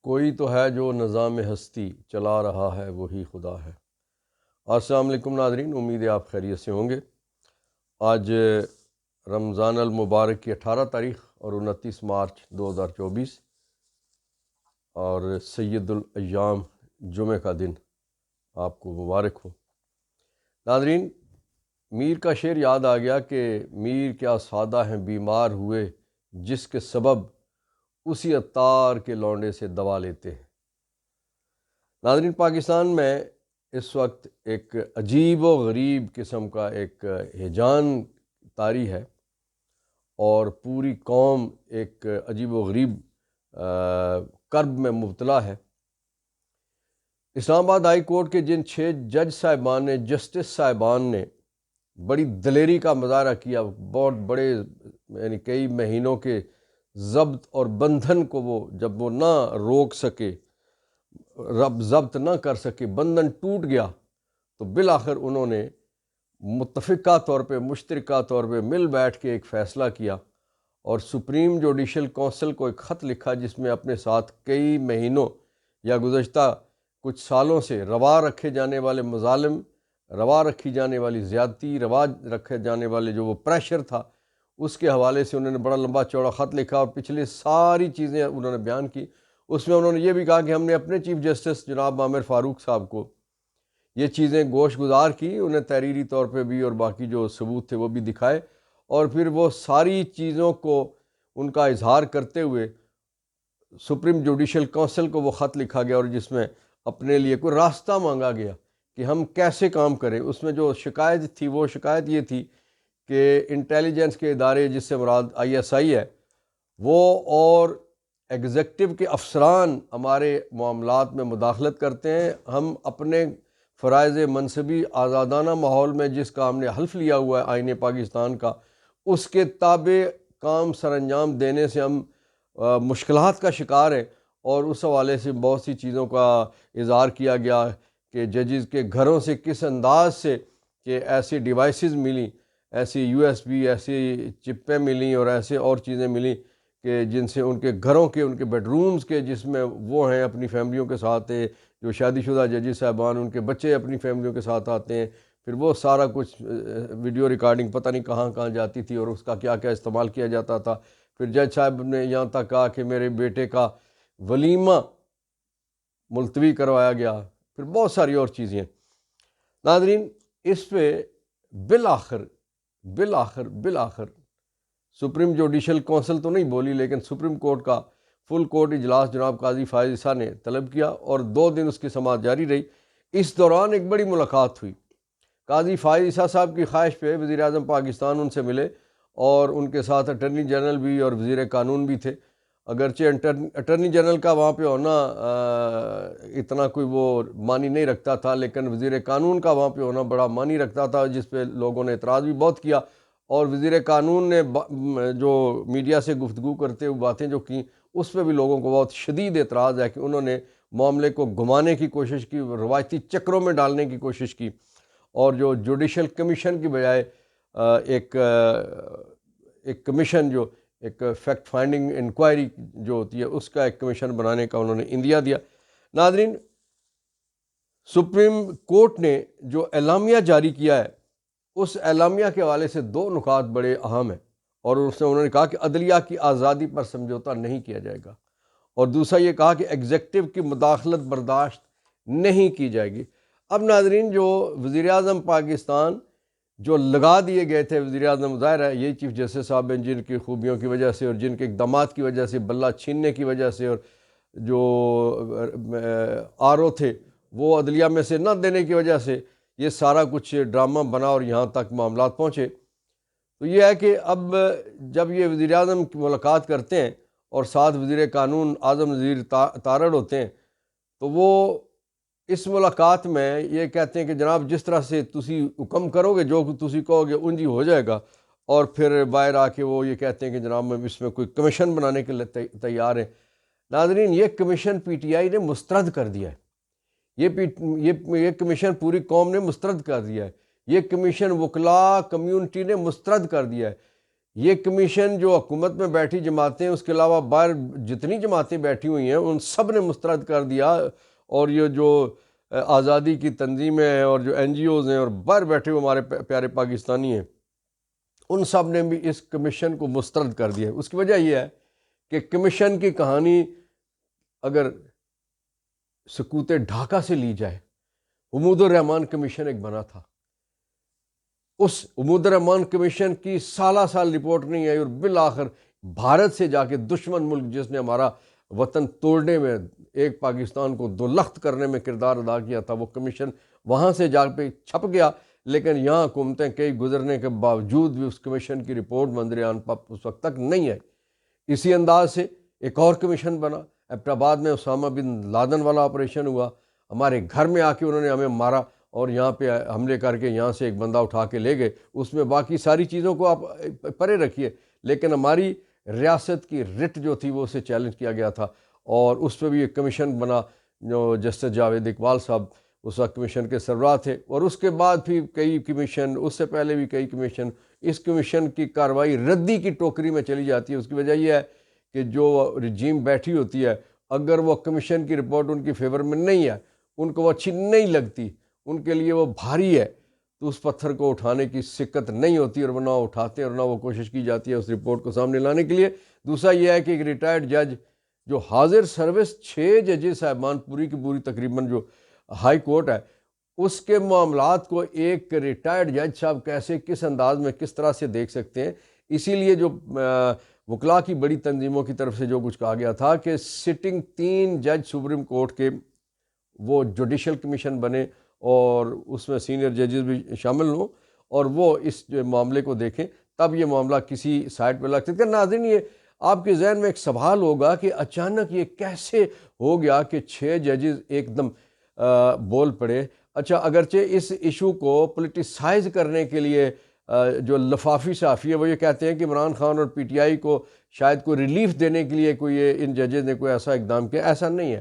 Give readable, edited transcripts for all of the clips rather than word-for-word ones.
کوئی تو ہے جو نظام ہستی چلا رہا ہے وہی خدا ہے۔ السلام علیکم ناظرین، امید ہے آپ خیریت سے ہوں گے۔ آج رمضان المبارک کی 18 تاریخ اور 29 مارچ 2024 اور سید الایام جمعہ کا دن آپ کو مبارک ہو۔ ناظرین، میر کا شعر یاد آ گیا کہ میر کیا سادہ ہیں بیمار ہوئے، جس کے سبب اسی عطار کے لونڈے سے دوا لیتے ہیں۔ ناظرین، پاکستان میں اس وقت ایک عجیب و غریب قسم کا ایک ہیجان طاری ہے اور پوری قوم ایک عجیب و غریب کرب میں مبتلا ہے۔ اسلام آباد ہائی کورٹ کے جن 6 جج صاحبان نے، جسٹس صاحبان نے بڑی دلیری کا مظاہرہ کیا، بہت بڑے یعنی کئی مہینوں کے ضبط اور بندھن کو جب وہ نہ روک سکے، ضبط نہ کر سکے، بندھن ٹوٹ گیا، تو بالآخر انہوں نے متفقہ طور پہ، مشترکہ طور پہ مل بیٹھ کے ایک فیصلہ کیا اور سپریم جوڈیشل کونسل کو ایک خط لکھا، جس میں اپنے ساتھ کئی مہینوں یا گزشتہ کچھ سالوں سے روا رکھے جانے والے مظالم، روا رکھی جانے والی زیادتی، روا رکھے جانے والے جو وہ پریشر تھا، اس کے حوالے سے انہوں نے بڑا لمبا چوڑا خط لکھا اور پچھلے ساری چیزیں انہوں نے بیان کی۔ اس میں انہوں نے یہ بھی کہا کہ ہم نے اپنے چیف جسٹس جناب عامر فاروق صاحب کو یہ چیزیں گوش گزار کی، انہیں تحریری طور پہ بھی اور باقی جو ثبوت تھے وہ بھی دکھائے، اور پھر وہ ساری چیزوں کو ان کا اظہار کرتے ہوئے سپریم جوڈیشل کونسل کو وہ خط لکھا گیا اور جس میں اپنے لیے کوئی راستہ مانگا گیا کہ ہم کیسے کام کریں۔ اس میں جو شکایت تھی، وہ شکایت یہ تھی کہ انٹیلیجنس کے ادارے، جس سے مراد ISI ہے، وہ اور ایگزیکٹو کے افسران ہمارے معاملات میں مداخلت کرتے ہیں۔ ہم اپنے فرائض منصبی آزادانہ ماحول میں جس کا ہم نے حلف لیا ہوا ہے آئین پاکستان کا، اس کے تابع کام سر انجام دینے سے ہم مشکلات کا شکار ہیں، اور اس حوالے سے بہت سی چیزوں کا اظہار کیا گیا کہ ججز کے گھروں سے کس انداز سے کہ ایسی ڈیوائسز ملیں، ایسی USB ایسی چپیں ملیں اور ایسے اور چیزیں ملیں کہ جن سے ان کے گھروں کے، ان کے بیڈ رومز کے، جس میں وہ ہیں اپنی فیملیوں کے ساتھ ہیں، جو شادی شدہ ججز صاحبان، ان کے بچے اپنی فیملیوں کے ساتھ آتے ہیں، پھر وہ سارا کچھ ویڈیو ریکارڈنگ پتہ نہیں کہاں کہاں جاتی تھی اور اس کا کیا کیا استعمال کیا جاتا تھا۔ پھر جج صاحب نے یہاں تک کہا کہ میرے بیٹے کا ولیمہ ملتوی کروایا گیا، پھر بہت ساری اور چیزیں۔ ناظرین، اس پہ بالآخر سپریم جوڈیشل کونسل تو نہیں بولی، لیکن سپریم کورٹ کا فل کورٹ اجلاس جناب قاضی فائز عیسیٰ نے طلب کیا اور 2 دن اس کی سماعت جاری رہی۔ اس دوران ایک بڑی ملاقات ہوئی۔ قاضی فائز عیسیٰ صاحب کی خواہش پہ وزیر اعظم پاکستان ان سے ملے اور ان کے ساتھ اٹارنی جنرل بھی اور وزیر قانون بھی تھے۔ اگرچہ اٹارنی جنرل کا وہاں پہ ہونا اتنا کوئی وہ معنی نہیں رکھتا تھا، لیکن وزیر قانون کا وہاں پہ ہونا بڑا معنی رکھتا تھا، جس پہ لوگوں نے اعتراض بھی بہت کیا، اور وزیر قانون نے جو میڈیا سے گفتگو کرتے ہوئے باتیں جو کی، اس پہ بھی لوگوں کو بہت شدید اعتراض ہے کہ انہوں نے معاملے کو گھمانے کی کوشش کی، روایتی چکروں میں ڈالنے کی کوشش کی، اور جو جوڈیشل کمیشن کی بجائے ایک کمیشن، جو ایک فیکٹ فائنڈنگ انکوائری جو ہوتی ہے، اس کا ایک کمیشن بنانے کا انہوں نے اندیا دیا۔ ناظرین، سپریم کورٹ نے جو اعلامیہ جاری کیا ہے، اس اعلامیہ کے حوالے سے 2 نکات بڑے اہم ہیں، اور اس میں انہوں نے کہا کہ عدلیہ کی آزادی پر سمجھوتہ نہیں کیا جائے گا، اور دوسرا یہ کہا کہ ایگزیکٹو کی مداخلت برداشت نہیں کی جائے گی۔ اب ناظرین، جو وزیر اعظم پاکستان جو لگا دیے گئے تھے، وزیر اعظم ظاہر ہے یہی چیف جسٹس صاحب ہیں، جن کی خوبیوں کی وجہ سے اور جن کے اقدامات کی وجہ سے، بلہ چھیننے کی وجہ سے، اور جو RO تھے وہ عدلیہ میں سے نہ دینے کی وجہ سے یہ سارا کچھ ڈرامہ بنا اور یہاں تک معاملات پہنچے۔ تو یہ ہے کہ اب جب یہ وزیر اعظم کی ملاقات کرتے ہیں اور ساتھ وزیر قانون اعظم وزیر تارڑ ہوتے ہیں، تو وہ اس ملاقات میں یہ کہتے ہیں کہ جناب جس طرح سے تسی حکم کرو گے، جو تسی کہو گے انجی ہو جائے گا، اور پھر باہر آ کے وہ یہ کہتے ہیں کہ جناب میں اس میں کوئی کمیشن بنانے کے لیے تیار ہیں۔ ناظرین، یہ کمیشن PTI نے مسترد کر دیا ہے، یہ کمیشن پوری قوم نے مسترد کر دیا ہے، یہ کمیشن وکلاء کمیونٹی نے مسترد کر دیا ہے۔ یہ کمیشن جو حکومت میں بیٹھی جماعتیں، اس کے علاوہ باہر جتنی جماعتیں بیٹھی ہوئی ہیں، ان سب نے مسترد کر دیا، اور یہ جو آزادی کی تنظیمیں ہیں اور جو این جی اوز ہیں اور باہر بیٹھے ہوئے ہمارے پیارے پاکستانی ہیں، ان سب نے بھی اس کمیشن کو مسترد کر دیا۔ اس کی وجہ یہ ہے کہ کمیشن کی کہانی اگر سکوت ڈھاکہ سے لی جائے، حمود الرحمن کمیشن ایک بنا تھا، اس حمود الرحمن کمیشن کی سالہ سال رپورٹ نہیں آئی، اور بالآخر بھارت سے جا کے دشمن ملک جس نے ہمارا وطن توڑنے میں، ایک پاکستان کو دو لخت کرنے میں کردار ادا کیا تھا، وہ کمیشن وہاں سے جا پہ چھپ گیا، لیکن یہاں حکومتیں کئی گزرنے کے باوجود بھی اس کمیشن کی رپورٹ منظر اس وقت تک نہیں آئی۔ اسی انداز سے ایک اور کمیشن بنا، ایبٹ آباد میں اسامہ بن لادن والا آپریشن ہوا، ہمارے گھر میں آ کے انہوں نے ہمیں مارا اور یہاں پہ حملے کر کے یہاں سے ایک بندہ اٹھا کے لے گئے۔ اس میں باقی ساری چیزوں کو آپ پرے رکھیے، لیکن ہماری ریاست کی رٹ جو تھی وہ اسے چیلنج کیا گیا تھا، اور اس پہ بھی ایک کمیشن بنا، جو جسٹس جاوید اقبال صاحب اس وقت کمیشن کے سربراہ تھے، اور اس کے بعد بھی کئی کمیشن، اس سے پہلے بھی کئی کمیشن، اس کمیشن کی کارروائی ردی کی ٹوکری میں چلی جاتی ہے۔ اس کی وجہ یہ ہے کہ جو رجیم بیٹھی ہوتی ہے، اگر وہ کمیشن کی رپورٹ ان کی فیور میں نہیں ہے، ان کو وہ اچھی نہیں لگتی، ان کے لیے وہ بھاری ہے، تو اس پتھر کو اٹھانے کی سکت نہیں ہوتی، اور نہ وہ اٹھاتے ہیں اور نہ وہ کوشش کی جاتی ہے اس رپورٹ کو سامنے لانے کے لیے۔ دوسرا یہ ہے کہ ایک ریٹائرڈ جج جو حاضر سروس 6 ججز صاحبان پوری کی پوری تقریباً جو ہائی کورٹ ہے، اس کے معاملات کو ایک ریٹائرڈ جج صاحب کیسے، کس انداز میں، کس طرح سے دیکھ سکتے ہیں۔ اسی لیے جو وکلاء کی بڑی تنظیموں کی طرف سے جو کچھ کہا گیا تھا کہ سٹنگ 3 جج سپریم کورٹ کے وہ جوڈیشل کمیشن بنے، اور اس میں سینئر ججز بھی شامل ہوں، اور وہ اس معاملے کو دیکھیں، تب یہ معاملہ کسی سائٹ پہ لگ سکتا ہے۔ ناظرین، یہ آپ کے ذہن میں ایک سوال ہوگا کہ اچانک یہ کیسے ہو گیا کہ 6 ججز ایک دم بول پڑے۔ اچھا، اگرچہ اس ایشو کو پولیٹیسائز کرنے کے لیے جو لفافی صحافی ہے وہ یہ کہتے ہیں کہ عمران خان اور پی ٹی آئی کو شاید کوئی ریلیف دینے کے لیے کوئی ان ججز نے کوئی ایسا اقدام کیا، ایسا نہیں ہے۔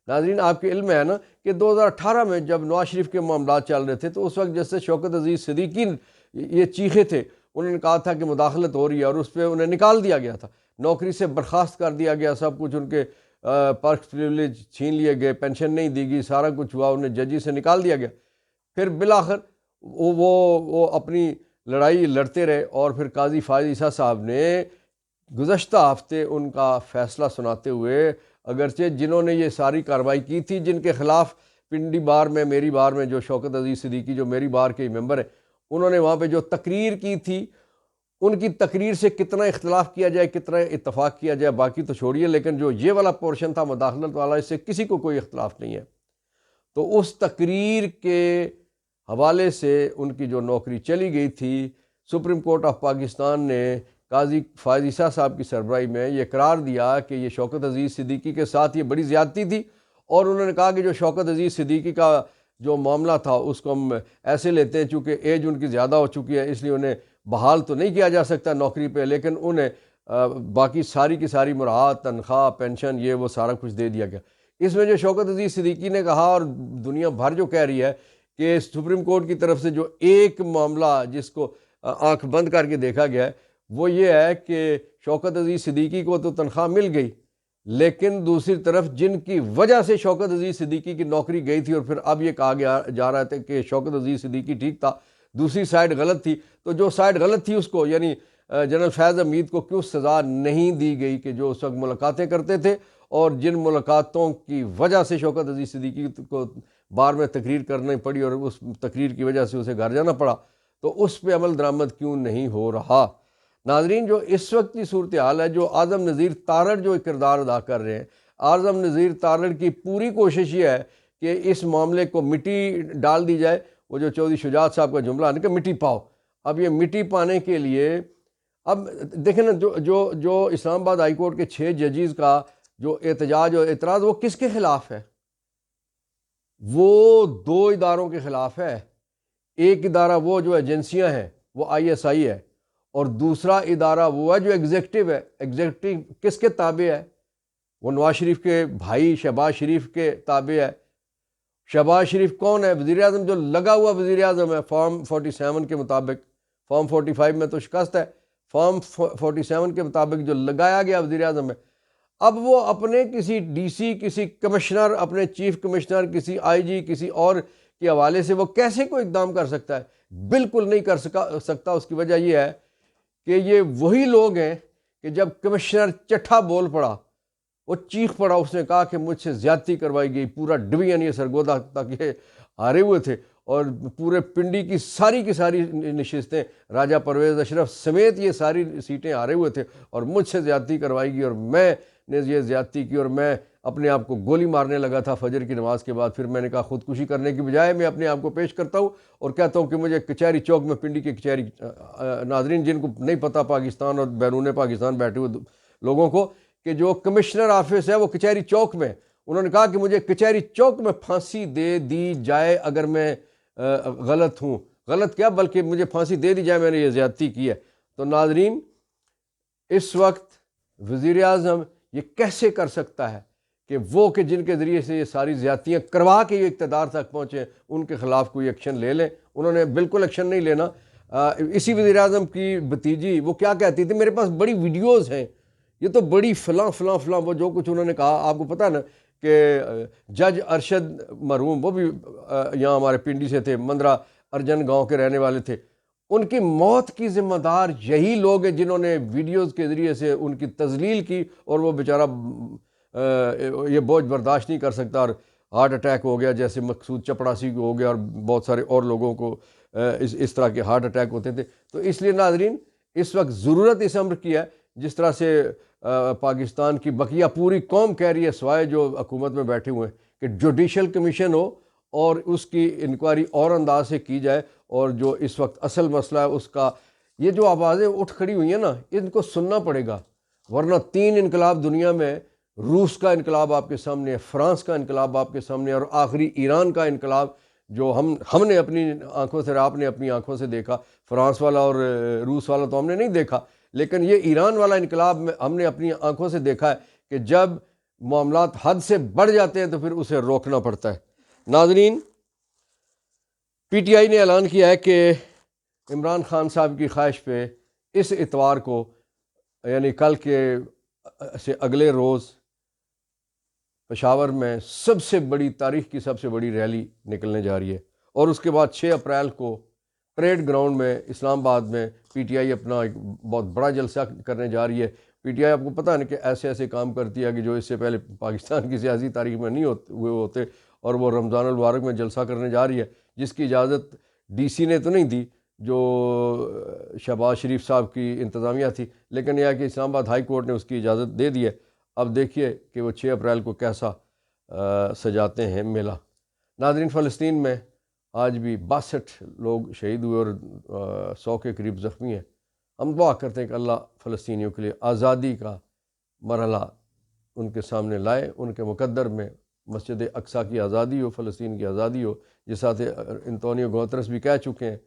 ناظرین، آپ کے علم میں ہے نا کہ 2018 میں جب نواز شریف کے معاملات چل رہے تھے، تو اس وقت جیسے شوکت عزیز صدیقی یہ چیخے تھے، انہوں نے کہا تھا کہ مداخلت ہو رہی ہے، اور اس پہ انہیں نکال دیا گیا تھا، نوکری سے برخاست کر دیا گیا، سب کچھ ان کے پرکس پریویلیج چھین لیے گئے، پینشن نہیں دی گئی، سارا کچھ ہوا، انہیں ججی سے نکال دیا گیا۔ پھر بالآخر وہ اپنی لڑائی لڑتے رہے، اور پھر قاضی فائز عیسیٰ صاحب نے گزشتہ ہفتے ان کا فیصلہ سناتے ہوئے، اگرچہ جنہوں نے یہ ساری کارروائی کی تھی، جن کے خلاف پنڈی بار میں، میری بار میں جو شوکت عزیز صدیقی جو میری بار کے ممبر ہیں، انہوں نے وہاں پہ جو تقریر کی تھی، ان کی تقریر سے کتنا اختلاف کیا جائے، کتنا اتفاق کیا جائے، باقی تو چھوڑیے، لیکن جو یہ والا پورشن تھا مداخلت والا، اس سے کسی کو کوئی اختلاف نہیں ہے۔ تو اس تقریر کے حوالے سے ان کی جو نوکری چلی گئی تھی، سپریم کورٹ آف پاکستان نے قاضی فائز عیسیٰ صاحب کی سربراہی میں یہ قرار دیا کہ یہ شوکت عزیز صدیقی کے ساتھ یہ بڑی زیادتی تھی، اور انہوں نے کہا کہ جو شوکت عزیز صدیقی کا جو معاملہ تھا اس کو ہم ایسے لیتے ہیں، چونکہ ایج ان کی زیادہ ہو چکی ہے، اس لیے انہیں بحال تو نہیں کیا جا سکتا نوکری پہ، لیکن انہیں باقی ساری کی ساری مراعات، تنخواہ، پینشن، یہ وہ سارا کچھ دے دیا گیا۔ اس میں جو شوکت عزیز صدیقی نے کہا، اور دنیا بھر جو کہہ رہی ہے، کہ سپریم کورٹ کی طرف سے جو ایک معاملہ جس کو آنکھ بند کر کے دیکھا گیا ہے، وہ یہ ہے کہ شوکت عزیز صدیقی کو تو تنخواہ مل گئی، لیکن دوسری طرف جن کی وجہ سے شوکت عزیز صدیقی کی نوکری گئی تھی، اور پھر اب یہ کہا گیا جا رہا تھا کہ شوکت عزیز صدیقی ٹھیک تھا، دوسری سائڈ غلط تھی، تو جو سائڈ غلط تھی اس کو، یعنی جنرل فیض حمید کو کیوں سزا نہیں دی گئی کہ جو اس وقت ملاقاتیں کرتے تھے، اور جن ملاقاتوں کی وجہ سے شوکت عزیز صدیقی کو بار میں تقریر کرنی پڑی، اور اس تقریر کی وجہ سے اسے گھر جانا پڑا، تو اس پہ عمل درآمد کیوں نہیں ہو رہا؟ ناظرین، جو اس وقت کی صورتحال ہے، جو اعظم نذیر تارڑ جو کردار ادا کر رہے ہیں، اعظم نذیر تارڑ کی پوری کوشش یہ ہے کہ اس معاملے کو مٹی ڈال دی جائے۔ وہ جو چودھری شجاعت صاحب کا جملہ ہے کہ مٹی پاؤ، اب یہ مٹی پانے کے لیے، اب دیکھیں نا، جو اسلام آباد ہائی کورٹ کے 6 ججز کا جو احتجاج اور اعتراض، وہ کس کے خلاف ہے؟ وہ 2 اداروں کے خلاف ہے۔ ایک ادارہ وہ جو ایجنسیاں ہیں، وہ ISI ہے، اور دوسرا ادارہ وہ ہے جو ایگزیکٹو ہے۔ ایگزیکٹو کس کے تابع ہے؟ وہ نواز شریف کے بھائی شہباز شریف کے تابع ہے۔ شہباز شریف کون ہے؟ وزیر اعظم، جو لگا ہوا وزیر اعظم ہے، فارم 47 کے مطابق۔ فارم 45 میں تو شکست ہے، فارم 47 کے مطابق جو لگایا گیا وزیر اعظم میں، اب وہ اپنے کسی ڈی سی، کسی کمشنر، اپنے چیف کمشنر، کسی آئی جی، کسی اور کے حوالے سے وہ کیسے کوئی اقدام کر سکتا ہے؟ بالکل نہیں کر سکتا۔ اس کی وجہ یہ ہے کہ یہ وہی لوگ ہیں کہ جب کمشنر چٹھا بول پڑا، وہ چیخ پڑا، اس نے کہا کہ مجھ سے زیادتی کروائی گئی، پورا ڈویژن یہ سرگودا تک یہ ہارے ہوئے تھے، اور پورے پنڈی کی ساری نشستیں راجہ پرویز اشرف سمیت یہ ساری سیٹیں ہارے ہوئے تھے، اور مجھ سے زیادتی کروائی گئی، اور میں نے یہ زیادتی کی، اور میں اپنے آپ کو گولی مارنے لگا تھا فجر کی نماز کے بعد۔ پھر میں نے کہا خودکشی کرنے کی بجائے میں اپنے آپ کو پیش کرتا ہوں اور کہتا ہوں کہ مجھے کچہری چوک میں، پنڈی کی کچہری، ناظرین جن کو نہیں پتہ پاکستان اور بیرون پاکستان بیٹھے ہوئے لوگوں کو، کہ جو کمشنر آفس ہے وہ کچہری چوک میں، انہوں نے کہا کہ مجھے کچہری چوک میں پھانسی دے دی جائے اگر میں غلط ہوں، غلط کیا بلکہ مجھے پھانسی دے دی جائے، میں نے یہ زیادتی کی ہے۔ تو ناظرین، اس وقت وزیر اعظم یہ کیسے کر سکتا ہے کہ وہ کہ جن کے ذریعے سے یہ ساری زیادتیاں کروا کے یہ اقتدار تک پہنچے، ان کے خلاف کوئی ایکشن لے لیں؟ انہوں نے بالکل ایکشن نہیں لینا۔ اسی وزیر اعظم کی بھتیجی وہ کیا کہتی تھی، میرے پاس بڑی ویڈیوز ہیں، یہ تو بڑی فلاں فلاں فلاں، وہ جو کچھ انہوں نے کہا، آپ کو پتہ ہے نا کہ جج ارشد مرحوم، وہ بھی یہاں ہمارے پنڈی سے تھے، مندرہ ارجن گاؤں کے رہنے والے تھے، ان کی موت کی ذمہ دار یہی لوگ ہیں جنہوں نے ویڈیوز کے ذریعے سے ان کی تذلیل کی، اور وہ بیچارہ یہ بوجھ برداشت نہیں کر سکتا، اور ہارٹ اٹیک ہو گیا، جیسے مقصود چپڑاسی کو ہو گیا، اور بہت سارے اور لوگوں کو اس طرح کے ہارٹ اٹیک ہوتے تھے۔ تو اس لیے ناظرین، اس وقت ضرورت اس امر کی ہے، جس طرح سے پاکستان کی بقیہ پوری قوم کہہ رہی ہے سوائے جو حکومت میں بیٹھے ہوئے ہیں، کہ جوڈیشل کمیشن ہو اور اس کی انکوائری اور انداز سے کی جائے، اور جو اس وقت اصل مسئلہ ہے اس کا، یہ جو آوازیں اٹھ کھڑی ہوئی ہیں نا، ان کو سننا پڑے گا، ورنہ 3 انقلاب دنیا میں، روس کا انقلاب آپ کے سامنے ہے، فرانس کا انقلاب آپ کے سامنے ہے، اور آخری ایران کا انقلاب جو ہم نے اپنی آنکھوں سے، آپ نے اپنی آنکھوں سے دیکھا، فرانس والا اور روس والا تو ہم نے نہیں دیکھا، لیکن یہ ایران والا انقلاب میں ہم نے اپنی آنکھوں سے دیکھا ہے کہ جب معاملات حد سے بڑھ جاتے ہیں تو پھر اسے روکنا پڑتا ہے۔ ناظرین، پی ٹی آئی نے اعلان کیا ہے کہ عمران خان صاحب کی خواہش پہ اس اتوار کو، یعنی کل کے سے اگلے روز، پشاور میں سب سے بڑی، تاریخ کی سب سے بڑی ریلی نکلنے جا رہی ہے، اور اس کے بعد 6 اپریل کو پریڈ گراؤنڈ میں اسلام آباد میں پی ٹی آئی اپنا ایک بہت بڑا جلسہ کرنے جا رہی ہے۔ پی ٹی آئی آپ کو پتہ ہے نا کہ ایسے کام کرتی ہے کہ جو اس سے پہلے پاکستان کی سیاسی تاریخ میں نہیں ہوتے، اور وہ رمضان المبارک میں جلسہ کرنے جا رہی ہے، جس کی اجازت ڈی سی نے تو نہیں دی، جو شہباز شریف صاحب کی انتظامیہ تھی، لیکن یہ ہے کہ اسلام آباد ہائی کورٹ نے اس کی اجازت دے دی ہے۔ اب دیکھیے کہ وہ 6 اپریل کو کیسا سجاتے ہیں میلہ۔ ناظرین، فلسطین میں آج بھی 62 لوگ شہید ہوئے اور 100 کے قریب زخمی ہیں۔ ہم دعا کرتے ہیں کہ اللہ فلسطینیوں کے لیے آزادی کا مرحلہ ان کے سامنے لائے، ان کے مقدر میں مسجد اقصیٰ کی آزادی ہو، فلسطین کی آزادی ہو۔ جس طرح سے انطونیو گوترس بھی کہہ چکے ہیں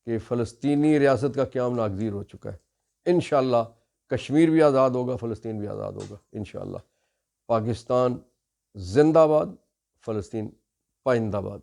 کہ فلسطینی ریاست کا قیام ناگزیر ہو چکا ہے۔ انشاءاللہ کشمیر بھی آزاد ہوگا، فلسطین بھی آزاد ہوگا انشاءاللہ۔ پاکستان زندہ باد، فلسطین پائندہ باد۔